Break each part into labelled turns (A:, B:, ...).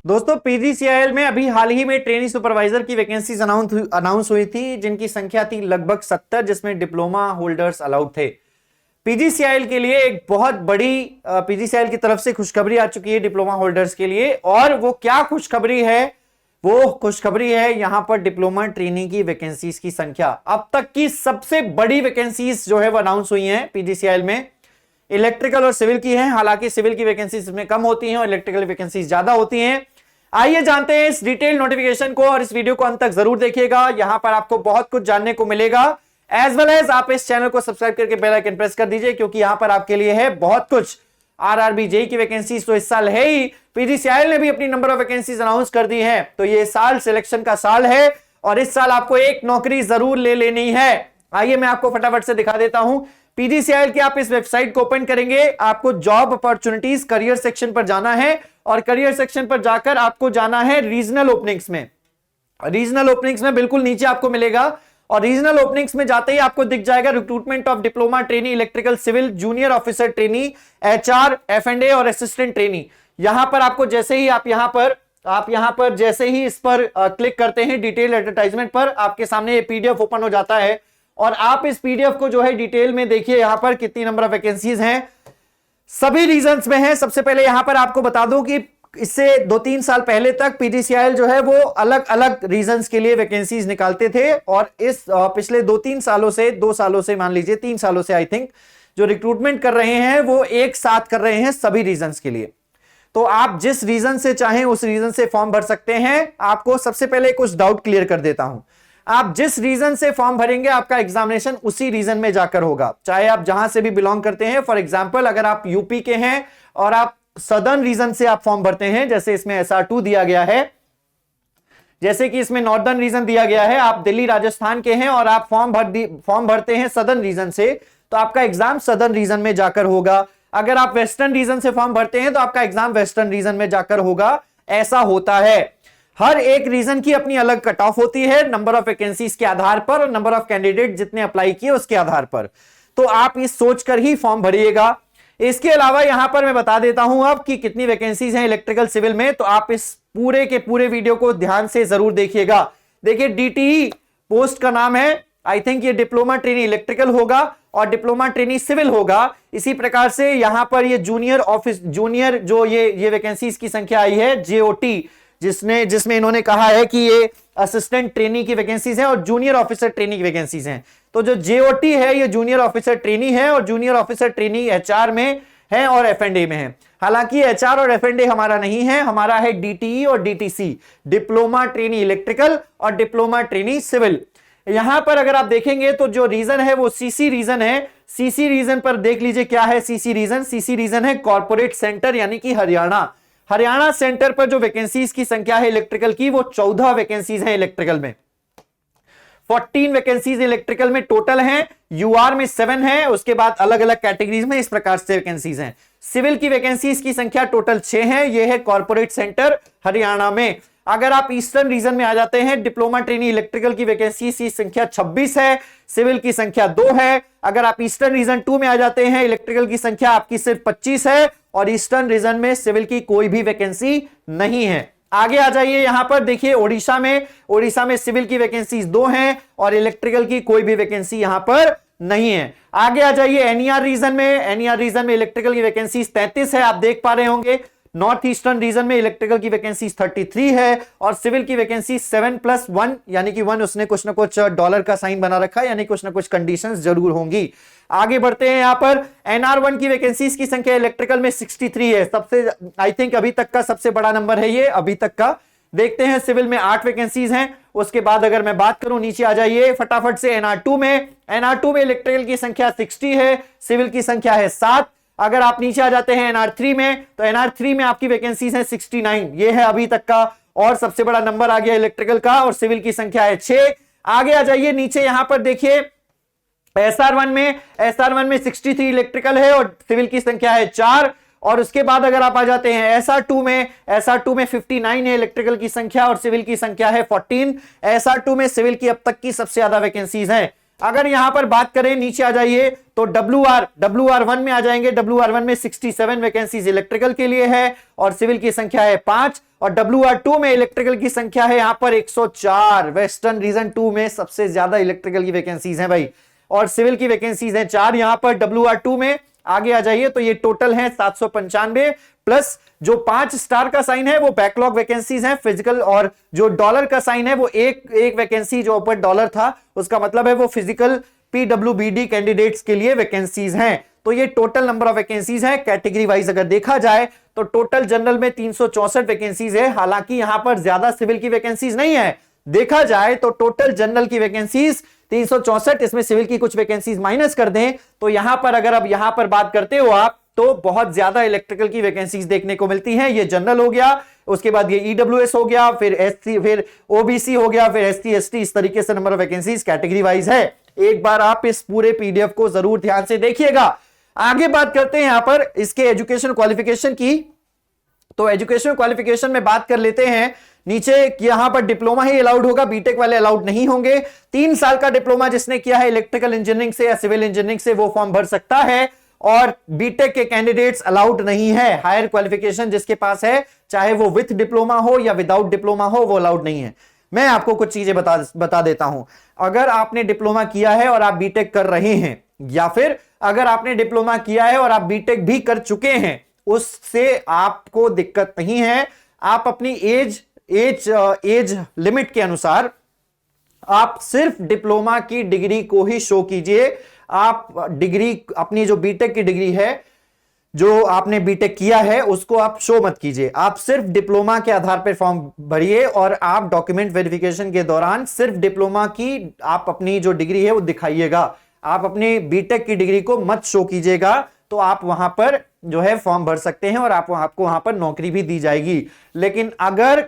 A: दोस्तों पीजीसीआईएल में अभी हाल ही में ट्रेनी सुपरवाइजर की वैकेंसीज अनाउंस हुई थी, जिनकी संख्या थी लगभग 70, जिसमें डिप्लोमा होल्डर्स अलाउड थे। पीजीसीआईएल के लिए एक बहुत बड़ी पीजीसीआईएल की तरफ से खुशखबरी आ चुकी है डिप्लोमा होल्डर्स के लिए। और वो क्या खुशखबरी है? वो खुशखबरी है यहां पर डिप्लोमा ट्रेनिंग की वैकेंसीज की संख्या अब तक की सबसे बड़ी वैकेंसीज जो है वो अनाउंस हुई हैं पीजीसीआईएल में। इलेक्ट्रिकल और सिविल की हैं, हालांकि सिविल की वैकेंसीज इसमें कम होती हैं और इलेक्ट्रिकल वैकेंसीज ज्यादा होती हैं। आइए जानते हैं इस डिटेल नोटिफिकेशन को और इस वीडियो को अंत तक जरूर देखिएगा। यहां पर आपको बहुत कुछ जानने को मिलेगा। एज वेल एज आप इस चैनल को सब्सक्राइब करके बेल आइकन प्रेस कर दीजिए, क्योंकि यहां पर आपके लिए है बहुत कुछ। आरआरबी जेईई की वैकेंसीज तो इस साल है ही, पीजीसीआईएल ने भी अपनी नंबर ऑफ वैकेंसीज अनाउंस कर दी है। तो ये साल सिलेक्शन का साल है और इस साल आपको एक नौकरी जरूर ले लेनी है। आइए मैं आपको फटाफट से दिखा देता हूं। पीजीसीआईएल की आप इस वेबसाइट को ओपन करेंगे, आपको जॉब अपॉर्चुनिटीज करियर सेक्शन पर जाना है और करियर सेक्शन पर जाकर आपको जाना है रीजनल ओपनिंग्स में। रीजनल ओपनिंग्स में बिल्कुल नीचे आपको मिलेगा और रीजनल ओपनिंग्स में जाते ही आपको दिख जाएगा recruitment of diploma trainee electrical civil junior officer trainee HR एफ&ए और असिस्टेंट ट्रेनी। यहां पर आपको जैसे ही आप यहां पर जैसे ही इस पर क्लिक करते हैं डिटेल एडवर्टाइजमेंट पर, आपके सामने ये पीडीएफ ओपन हो जाता है और आप इस पीडीएफ को जो है डिटेल में देखिए यहां पर कितनी नंबर ऑफ वैकेंसीज हैं, सभी रीजन्स में है। सबसे पहले यहां पर आपको बता दूं कि इससे 2-3 साल पहले तक पीजीसीआईएल जो है वो अलग अलग रीजंस के लिए वैकेंसीज निकालते थे और इस पिछले 2 सालों से मान लीजिए 3 सालों से आई थिंक जो रिक्रूटमेंट कर रहे हैं वो एक साथ कर रहे हैं सभी रीजंस के लिए। तो आप जिस रीजन से चाहें उस रीजन से फॉर्म भर सकते हैं। आपको सबसे पहले कुछ डाउट क्लियर कर देता हूं। आप जिस रीजन से फॉर्म भरेंगे आपका एग्जामिनेशन उसी रीजन में जाकर होगा, चाहे आप जहां से भी बिलोंग करते हैं। फॉर एग्जांपल अगर आप यूपी के हैं और आप सदर्न रीजन से आप फॉर्म भरते हैं, जैसे इसमें SR2 दिया गया है, जैसे कि इसमें नॉर्दर्न रीजन दिया गया है, आप दिल्ली राजस्थान के हैं और आप फॉर्म भरते हैं सदर्न रीजन से, तो आपका एग्जाम सदर्न रीजन में जाकर होगा। अगर आप वेस्टर्न रीजन से फॉर्म भरते हैं तो आपका एग्जाम वेस्टर्न रीजन में जाकर होगा। ऐसा होता है। हर एक रीजन की अपनी अलग कट ऑफ होती है नंबर ऑफ वैकेंसीज के आधार पर और नंबर ऑफ कैंडिडेट जितने अप्लाई किए उसके आधार पर। तो आप इस सोचकर ही फॉर्म भरिएगा। इसके अलावा यहां पर मैं बता देता हूं अब कि कितनी वैकेंसीज हैं इलेक्ट्रिकल सिविल में, तो आप इस पूरे के पूरे वीडियो को ध्यान से जरूर देखिएगा। देखिए डीटीई पोस्ट का नाम है, आई थिंक ये डिप्लोमा ट्रेनी इलेक्ट्रिकल होगा और डिप्लोमा ट्रेनी सिविल होगा। इसी प्रकार से यहां पर ये जूनियर जो ये वैकेंसीज की संख्या आई है जेओटी, जिसमें इन्होंने कहा है कि ये असिस्टेंट ट्रेनी की वैकेंसीज हैं और जूनियर ऑफिसर ट्रेनी की वैकेंसीज हैं। तो जो जेओटी है ये जूनियर ऑफिसर ट्रेनी है और जूनियर ऑफिसर ट्रेनी एचआर में है और एफ&ए में है। हालांकि एचआर और एफ&ए हमारा नहीं है, हमारा है डीटीई और डीटीसी, डिप्लोमा ट्रेनी इलेक्ट्रिकल और डिप्लोमा ट्रेनी सिविल। यहां पर अगर आप देखेंगे तो जो रीजन है वो सीसी रीजन है। सीसी रीजन पर देख लीजिए क्या है सीसी रीजन। सीसी रीजन है कॉर्पोरेट सेंटर यानी कि हरियाणा सेंटर पर जो वैकेंसीज की संख्या है इलेक्ट्रिकल की वो 14 वैकेंसीज हैं इलेक्ट्रिकल में। 14 वैकेंसीज इलेक्ट्रिकल में टोटल हैं। यूआर में 7 है, उसके बाद अलग अलग कैटेगरीज में इस प्रकार से वैकेंसीज हैं। सिविल की वैकेंसीज की संख्या टोटल 6 है। यह है कॉर्पोरेट सेंटर हरियाणा में। अगर आप ईस्टर्न रीजन में आ जाते हैं, डिप्लोमा ट्रेनी इलेक्ट्रिकल की वैकेंसी की संख्या 26 है, सिविल की संख्या 2 है। अगर आप ईस्टर्न रीजन 2 में आ जाते हैं, इलेक्ट्रिकल की संख्या आपकी सिर्फ 25 है और ईस्टर्न रीजन में सिविल की कोई भी वैकेंसी नहीं है। आगे आ जाइए, यहां पर देखिए ओडिशा में सिविल की वैकेंसी 2 हैं और इलेक्ट्रिकल की कोई भी वैकेंसी यहां पर नहीं है। आगे आ जाइए एनईआर रीजन में इलेक्ट्रिकल की वैकेंसी 33 है, आप देख पा रहे होंगे। नॉर्थ ईस्टर्न रीजन में इलेक्ट्रिकल की वैकेंसी 33 है और सिविल की वैकेंसी 7+1 यानी कि 1 उसने कुछ ना कुछ डॉलर का साइन बना रखा है, यानी कुछ ना कुछ कंडीशंस जरूर होंगी। आगे बढ़ते हैं, यहां पर NR1 की वैकेंसीज की संख्या इलेक्ट्रिकल में 63 है। सबसे आई थिंक अभी तक का सबसे बड़ा नंबर है ये अभी तक का। देखते हैं सिविल में 8 वैकेंसीज हैं। उसके बाद अगर मैं बात करूं, नीचे आ जाइए फटाफट से NR2 में इलेक्ट्रिकल की संख्या 60 है, सिविल की संख्या है 7। अगर आप नीचे आ जाते हैं NR3 में, तो NR3 में आपकी वैकेंसीज है 69। ये है अभी तक का और सबसे बड़ा नंबर आ गया इलेक्ट्रिकल का और सिविल की संख्या है 6। आगे आ जाइए नीचे, यहां पर देखिए SR1 में 63 इलेक्ट्रिकल है और सिविल की संख्या है 4। और उसके बाद अगर आप आ जाते हैं SR2 में 59 है इलेक्ट्रिकल की संख्या और सिविल की संख्या है 14। SR2 में सिविल की अब तक की सबसे ज्यादा वैकेंसीज हैं। अगर यहां पर बात करें, नीचे आ जाइए, तो WR1 में आ जाएंगे। WR1 में 67 वैकेंसीज इलेक्ट्रिकल के लिए है और सिविल की संख्या है 5। और WR2 में इलेक्ट्रिकल की संख्या है यहां पर 104। वेस्टर्न रीजन 2 में सबसे ज्यादा इलेक्ट्रिकल की वैकेंसीज हैं भाई, और सिविल की वैकेंसीज हैं 4 यहां पर WR2 में। आगे आ जाइए, तो ये टोटल है 795 प्लस जो 5 स्टार का साइन है वो बैकलॉग वैकेंसीज हैं फिजिकल, और जो डॉलर का साइन है वो एक वैकेंसी जो ऊपर डॉलर था उसका मतलब है वो फिजिकल PWBD कैंडिडेट्स के लिए वैकेंसीज हैं। तो ये टोटल नंबर ऑफ वैकेंसीज है। कैटेगरी वाइज अगर देखा जाए तो टोटल जनरल में 364 वैकेंसीज है। हालांकि यहां पर ज्यादा सिविल की वैकेंसीज नहीं है, देखा जाए तो टोटल जनरल की वैकेंसीज 364, इसमें सिविल की कुछ वैकेंसीज माइनस कर दें तो यहां पर अगर अब यहां पर बात करते हो आप तो बहुत ज्यादा इलेक्ट्रिकल की वैकेंसीज देखने को मिलती हैं। ये जनरल हो गया, उसके बाद ये EWS हो गया, फिर SC, फिर OBC हो गया, फिर ST ST, इस तरीके से number of vacancies category wise है। एक बार आप इस पूरे PDF को जरूर ध्यान से देखिएगा। आगे बात करते हैं यहां पर इसके एजुकेशन क्वालिफिकेशन की। तो एजुकेशन क्वालिफिकेशन में बात कर लेते हैं। नीचे यहां पर डिप्लोमा ही अलाउड होगा, बीटेक वाले अलाउड नहीं होंगे। 3 साल का डिप्लोमा जिसने किया है इलेक्ट्रिकल इंजीनियरिंग से या सिविल इंजीनियरिंग से वो फॉर्म भर सकता है, और बीटेक के कैंडिडेट्स अलाउड नहीं है। हायर क्वालिफिकेशन जिसके पास है, चाहे वो विथ डिप्लोमा हो या विदाउट डिप्लोमा हो, वो अलाउड नहीं है। मैं आपको कुछ चीजें बता देता हूं। अगर आपने डिप्लोमा किया है और आप बीटेक कर रहे हैं, या फिर अगर आपने डिप्लोमा किया है और आप बीटेक भी कर चुके हैं, उससे आपको दिक्कत नहीं है। आप अपनी एज लिमिट के अनुसार आप सिर्फ डिप्लोमा की डिग्री को ही शो कीजिए। आप डिग्री, अपनी जो बीटेक की डिग्री है, जो आपने बीटेक किया है, उसको आप शो मत कीजिए। आप सिर्फ डिप्लोमा के आधार पर फॉर्म भरिए और आप डॉक्यूमेंट वेरिफिकेशन के दौरान सिर्फ डिप्लोमा की आप अपनी जो डिग्री है वो दिखाइएगा। आप अपनी बीटेक की डिग्री को मत शो कीजिएगा, तो आप वहां पर जो है फॉर्म भर सकते हैं और आपको वहां पर नौकरी भी दी जाएगी। लेकिन अगर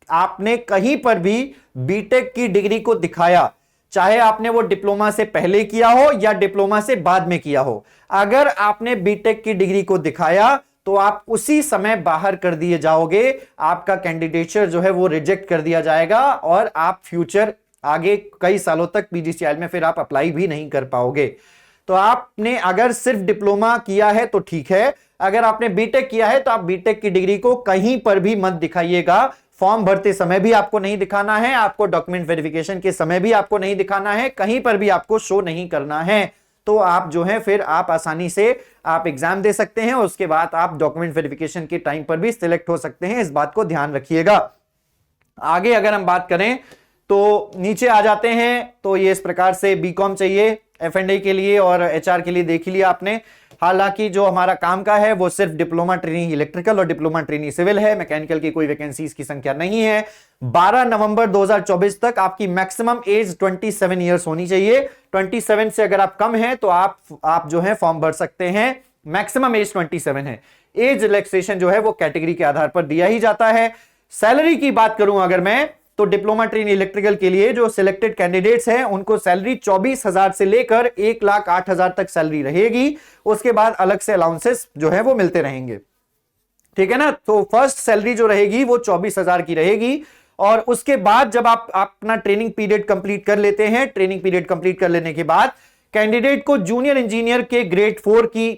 A: आपने कहीं पर भी बीटेक की डिग्री को दिखाया, चाहे आपने वो डिप्लोमा से पहले किया हो या डिप्लोमा से बाद में किया हो, अगर आपने बीटेक की डिग्री को दिखाया तो आप उसी समय बाहर कर दिए जाओगे। आपका कैंडिडेचर जो है वो रिजेक्ट कर दिया जाएगा और आप फ्यूचर आगे कई सालों तक PGCIL में फिर आप अप्लाई भी नहीं कर पाओगे। तो आपने अगर सिर्फ डिप्लोमा किया है तो ठीक है, अगर आपने बीटेक किया है तो आप बीटेक की डिग्री को कहीं पर भी मत दिखाइएगा। फॉर्म भरते समय भी आपको नहीं दिखाना है, आपको डॉक्यूमेंट वेरिफिकेशन के समय भी आपको नहीं दिखाना है, कहीं पर भी आपको शो नहीं करना है। तो आप जो है फिर आप आसानी से आप एग्जाम दे सकते हैं, उसके बाद आप डॉक्यूमेंट वेरिफिकेशन के टाइम पर भी सिलेक्ट हो सकते हैं। इस बात को ध्यान रखिएगा। आगे अगर हम बात करें तो नीचे आ जाते हैं, तो ये इस प्रकार से बीकॉम चाहिए F&A के लिए और HR के लिए देख ही लिया आपने। हालांकि जो हमारा काम का है वो सिर्फ डिप्लोमा ट्रेनी इलेक्ट्रिकल और डिप्लोमा ट्रेनी सिविल है। मैकेनिकल की कोई वैकेंसीज की संख्या नहीं है। 12 नवंबर 2024 तक आपकी मैक्सिमम एज 27 ईयर्स होनी चाहिए। 27 से अगर आप कम हैं तो आप जो है फॉर्म भर सकते हैं। मैक्सिमम एज 27 है। एज रिलैक्सेशन जो है वो कैटेगरी के आधार पर दिया ही जाता है। सैलरी की बात करूं अगर मैं, तो डिप्लोमा ट्रेनी इलेक्ट्रिकल के लिए जो सिलेक्टेड कैंडिडेट्स हैं उनको सैलरी 24,000 से लेकर 1,08,000 तक सैलरी रहेगी। उसके बाद अलग से अलाउंसेस जो है वो मिलते रहेंगे, ठीक है ना। तो फर्स्ट सैलरी जो रहेगी वो 24,000 की रहेगी, और उसके बाद जब आप अपना ट्रेनिंग पीरियड कंप्लीट कर लेते हैं, ट्रेनिंग पीरियड कंप्लीट कर लेने के बाद कैंडिडेट को जूनियर इंजीनियर के ग्रेड 4 की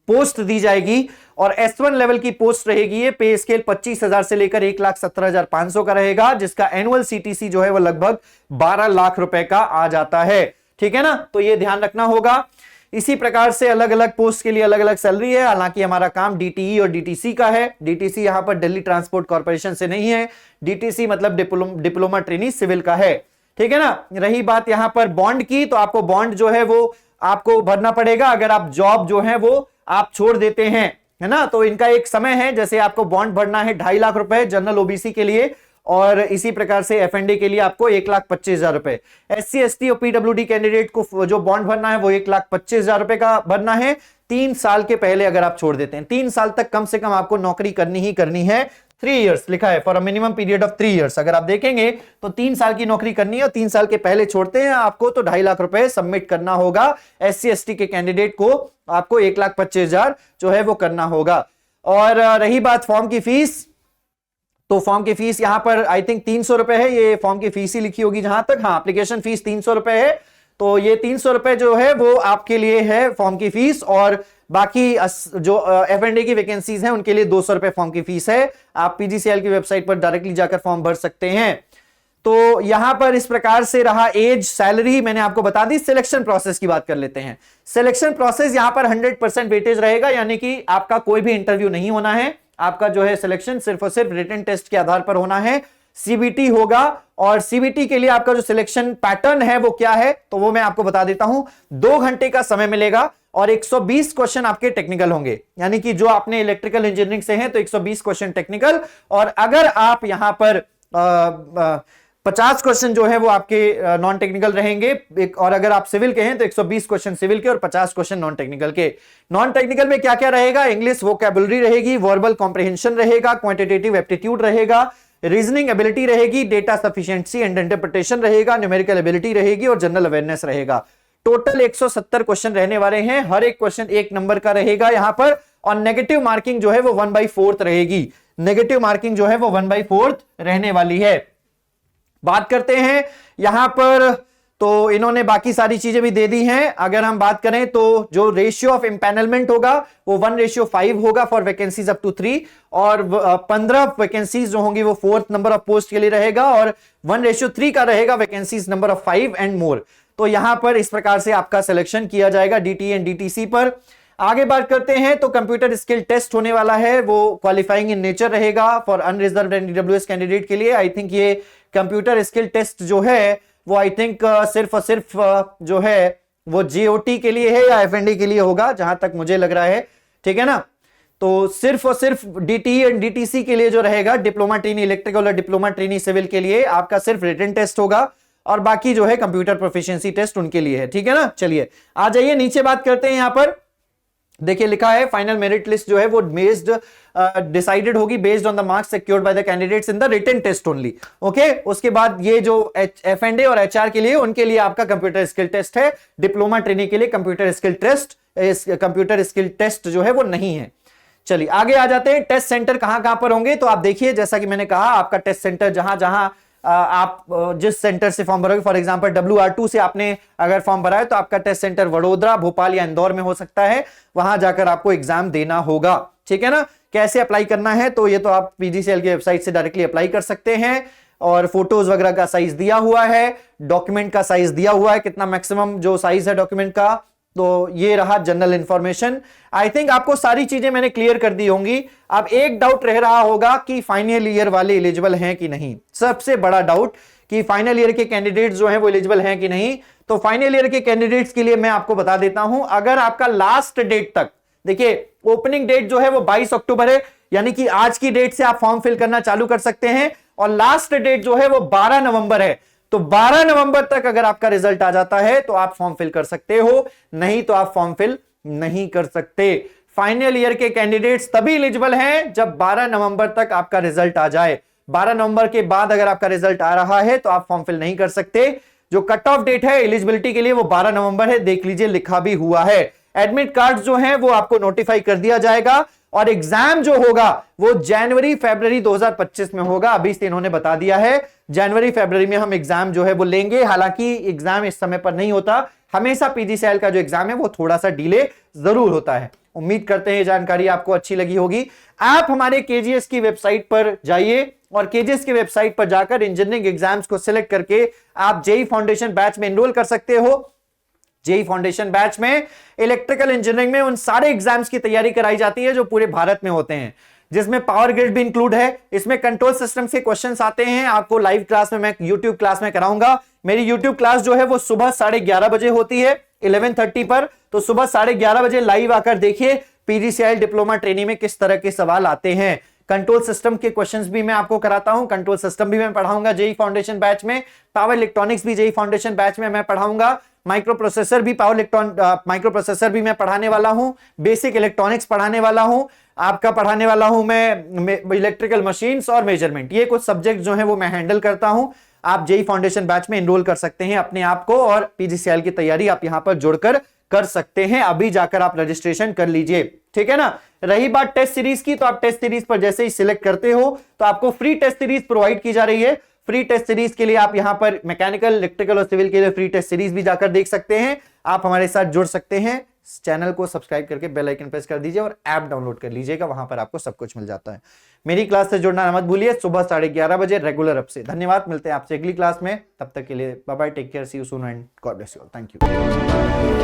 A: पोस्ट दी जाएगी और S1 लेवल की पोस्ट रहेगी। ये पे स्केल 25,000 से लेकर 1,17,500 का रहेगा, जिसका एनुअल CTC जो है वो लगभग 12 लाख रुपए का आ जाता है, ठीक है ना। तो ये ध्यान रखना होगा। इसी प्रकार से अलग अलग पोस्ट के लिए अलग अलग सैलरी है। हालांकि हमारा काम DTE और DTC का है। DTC यहां पर दिल्ली ट्रांसपोर्ट कॉर्पोरेशन से नहीं है। DTC मतलब डिप्लोमा ट्रेनी सिविल का है, ठीक है ना। रही बात यहां पर बॉन्ड की, तो आपको बॉन्ड जो है वो आपको भरना पड़ेगा अगर आप जॉब जो है वो आप छोड़ देते हैं, है ना। तो इनका एक समय है, जैसे आपको बॉन्ड भरना है 2.5 लाख रुपए जनरल OBC के लिए, और इसी प्रकार से F&A के लिए आपको 1,25,000 रुपए। SC ST और PWD कैंडिडेट को जो बॉन्ड भरना है वो 1,25,000 रुपए का भरना है। 3 साल के पहले अगर आप छोड़ देते हैं, 3 साल तक कम से कम आपको नौकरी करनी ही करनी है। 3 इयर्स लिखा है, for a minimum period of 3 years. अगर आप देखेंगे तो 3 साल की नौकरी करनी है और 3 साल के पहले छोड़ते हैं आपको तो 2.5 लाख रुपए सबमिट करना होगा। SC ST के कैंडिडेट को आपको 1,25,000 जो है वो करना होगा। और रही बात फॉर्म की फीस, तो फॉर्म की फीस यहां पर आई थिंक 300 रुपए है। ये फॉर्म की फीस ही लिखी होगी जहां तक, हाँ एप्लीकेशन फीस 300 रुपए है। तो ये 300 रुपए जो है वो आपके लिए है फॉर्म की फीस, और बाकी जो F&A की वैकेंसीज हैं उनके लिए 200 रुपए फॉर्म की फीस है। आप PGCIL की वेबसाइट पर डायरेक्टली जाकर फॉर्म भर सकते हैं। तो यहां पर इस प्रकार से रहा। एज, सैलरी मैंने आपको बता दी। सिलेक्शन प्रोसेस की बात कर लेते हैं। सिलेक्शन प्रोसेस यहां पर 100% वेटेज रहेगा, यानी कि आपका कोई भी इंटरव्यू नहीं होना है। आपका जो है सिलेक्शन सिर्फ और सिर्फ रिटन टेस्ट के आधार पर होना है। CBT होगा, और CBT के लिए आपका जो सिलेक्शन पैटर्न है वो क्या है तो वो मैं आपको बता देता हूं। 2 घंटे का समय मिलेगा और 120 क्वेश्चन आपके टेक्निकल होंगे, यानी कि जो आपने इलेक्ट्रिकल इंजीनियरिंग से हैं तो 120 क्वेश्चन टेक्निकल, और अगर आप यहां पर 50 क्वेश्चन जो है वो आपके नॉन टेक्निकल रहेंगे, और अगर आप सिविल के हैं तो 120 क्वेश्चन सिविल के और 50 क्वेश्चन नॉन टेक्निकल के। नॉन टेक्निकल में क्या क्या रहेगा? इंग्लिश वोकैबुलरी रहेगी, वर्बल कॉम्प्रिहेंशन रहेगा, क्वांटिटेटिव एप्टीट्यूड रहेगा, रीजनिंग एबिलिटी रहेगी, डेटा सफिशिएंसी एंड इंटरप्रिटेशन रहेगा, न्यूमेरिकल एबिलिटी रहेगी और जनरल अवेयरनेस रहेगा। टोटल 170 क्वेश्चन रहने वाले हैं। हर एक क्वेश्चन 1 नंबर का रहेगा यहां पर, और नेगेटिव मार्किंग जो है वो 1/4 रहेगी। नेगेटिव मार्किंग जो है वो 1/4 रहने वाली है। बात करते हैं यहां पर, तो इन्होंने बाकी सारी चीजें भी दे दी हैं। अगर हम बात करें तो जो रेशियो ऑफ एम्पैनलमेंट होगा वो 1:5 होगा फॉर वैकेंसीज अप टू 3, और 15 वैकेंसीज जो होंगी वो 4th नंबर ऑफ पोस्ट के लिए रहेगा, और 1:3 का रहेगा vacancies number of 5 and more. तो यहां पर इस प्रकार से आपका सिलेक्शन किया जाएगा DT एंड DTC पर। आगे बात करते हैं तो कंप्यूटर स्किल टेस्ट होने वाला है, वो क्वालिफाइंग इन नेचर रहेगा for unreserved and EWS candidate के लिए। आई थिंक ये कंप्यूटर स्किल टेस्ट जो है वो आई थिंक सिर्फ और सिर्फ जो है वो GOT के लिए है या F&A के लिए होगा, जहां तक मुझे लग रहा है, ठीक है ना। तो सिर्फ और सिर्फ DT एंड DTC के लिए जो रहेगा, डिप्लोमा ट्रेनी इलेक्ट्रिकल और डिप्लोमा ट्रेनी सिविल के लिए आपका सिर्फ रिटन टेस्ट होगा, और बाकी जो है कंप्यूटर प्रोफिशिएंसी टेस्ट उनके लिए है, ठीक है ना। चलिए आ जाइए नीचे बात करते हैं। यहां पर देखिए लिखा है फाइनल मेरिट लिस्ट जो है वो बेस्ड डिसाइडेड होगी based on the marks secured by the candidates in the written test only. Okay, उसके बाद ये जो F&A और HR के लिए, उनके लिए आपका कंप्यूटर स्किल टेस्ट है। डिप्लोमा ट्रेनिंग के लिए कंप्यूटर स्किल टेस्ट जो है वो नहीं है। चलिए आगे आ जाते हैं। टेस्ट सेंटर कहां कहां पर होंगे, तो आप देखिए जैसा कि मैंने कहा, आपका टेस्ट सेंटर जहां जहां आप जिस सेंटर से फॉर्म भरोगे, फॉर एग्जांपल WR2 से आपने अगर फॉर्म भरा है तो आपका टेस्ट सेंटर वडोदरा, भोपाल या इंदौर में हो सकता है। वहां जाकर आपको एग्जाम देना होगा, ठीक है ना। कैसे अप्लाई करना है, तो ये तो आप PGCIL की वेबसाइट से डायरेक्टली अप्लाई कर सकते हैं, और फोटोज वगैरह का साइज दिया हुआ है, डॉक्यूमेंट का साइज दिया हुआ है, कितना मैक्सिमम जो साइज है डॉक्यूमेंट का। तो ये रहा जनरल इंफॉर्मेशन। आई थिंक आपको सारी चीजें मैंने क्लियर कर दी होंगी। अब एक डाउट रह रहा होगा कि फाइनल ईयर वाले एलिजिबल हैं कि नहीं। सबसे बड़ा डाउट कि फाइनल ईयर के कैंडिडेट्स जो हैं वो एलिजिबल हैं कि नहीं। तो फाइनल ईयर के कैंडिडेट्स के लिए मैं आपको बता देता हूं, अगर आपका लास्ट डेट तक, देखिए ओपनिंग डेट जो है वो 22 अक्टूबर है, यानी कि आज की डेट से आप फॉर्म फिल करना चालू कर सकते हैं, और लास्ट डेट जो है वो 12 नवंबर है। तो 12 नवंबर तक अगर आपका रिजल्ट आ जाता है तो आप फॉर्म फिल कर सकते हो, नहीं तो आप फॉर्म फिल नहीं कर सकते। फाइनल ईयर के कैंडिडेट्स तभी एलिजिबल हैं जब 12 नवंबर तक आपका रिजल्ट आ जाए। 12 नवंबर के बाद अगर आपका रिजल्ट आ रहा है तो आप फॉर्म फिल नहीं कर सकते। जो कट ऑफ डेट है एलिजिबिलिटी के लिए वो 12 नवंबर है, देख लीजिए लिखा भी हुआ है। एडमिट कार्ड जो है वो आपको नोटिफाई कर दिया जाएगा, और एग्जाम जो होगा वो जनवरी-फरवरी 2025 में होगा। अभी से इन्होंने बता दिया है जनवरी-फरवरी में हम एग्जाम जो है वो लेंगे। हालांकि एग्जाम इस समय पर नहीं होता, हमेशा PGCIL का जो एग्जाम है वो थोड़ा सा डिले जरूर होता है। उम्मीद करते हैं ये जानकारी आपको अच्छी लगी होगी। आप हमारे KGS की वेबसाइट पर जाइए, और KGS की वेबसाइट पर जाकर इंजीनियरिंग एग्जाम्स को सिलेक्ट करके आप JEE फाउंडेशन बैच में एनरोल कर सकते हो। JEE फाउंडेशन बैच में इलेक्ट्रिकल इंजीनियरिंग में उन सारे एग्जाम्स की तैयारी कराई जाती है जो पूरे भारत में होते हैं, जिसमें पावर ग्रिड भी इंक्लूड है। इसमें कंट्रोल सिस्टम के क्वेश्चंस आते हैं। आपको लाइव क्लास में मैं YouTube क्लास में कराऊंगा। मेरी YouTube क्लास जो है वो सुबह 11:30 बजे होती है 11:30 पर। तो सुबह 11:30 बजे लाइव आकर देखिए PGCIL डिप्लोमा ट्रेनिंग में किस तरह के सवाल आते हैं। कंट्रोल सिस्टम के क्वेश्चंस भी मैं आपको कराता हूं, कंट्रोल सिस्टम भी मैं पढ़ाऊंगा JEE फाउंडेशन बैच में। पावर इलेक्ट्रॉनिक्स भी JEE फाउंडेशन बैच में मैं पढ़ाऊंगा। माइक्रो प्रोसेसर भी मैं पढ़ाने वाला हूं। बेसिक इलेक्ट्रॉनिक्स पढ़ाने वाला हूं। आपका पढ़ाने वाला हूं मैं इलेक्ट्रिकल मशीन्स और मेजरमेंट। ये कुछ सब्जेक्ट जो है वो मैं हैंडल करता हूं। आप JEE फाउंडेशन बैच में एनरोल कर सकते हैं अपने आप को, और PGCIL की तैयारी आप यहां पर जुड़कर कर सकते हैं। अभी जाकर आप रजिस्ट्रेशन कर लीजिए, ठीक है ना। रही बात टेस्ट सीरीज की, तो आप टेस्ट सीरीज पर जैसे ही सिलेक्ट करते हो तो आपको फ्री टेस्ट सीरीज प्रोवाइड की जा रही है। फ्री टेस्ट सीरीज के लिए आप यहां पर मैकेनिकल, इलेक्ट्रिकल और सिविल के लिए फ्री टेस्ट सीरीज भी जाकर देख सकते हैं। आप हमारे साथ जुड़ सकते हैं, चैनल को सब्सक्राइब करके बेल आइकन प्रेस कर दीजिए और ऐप डाउनलोड कर लीजिएगा, वहां पर आपको सब कुछ मिल जाता है। मेरी क्लास से जुड़ना मत भूलिए, सुबह 11:30 बजे रेगुलर अप से। धन्यवाद, मिलते हैं आपसे अगली क्लास में, तब तक के लिए bye bye, take care, see you soon and God bless you all, thank you.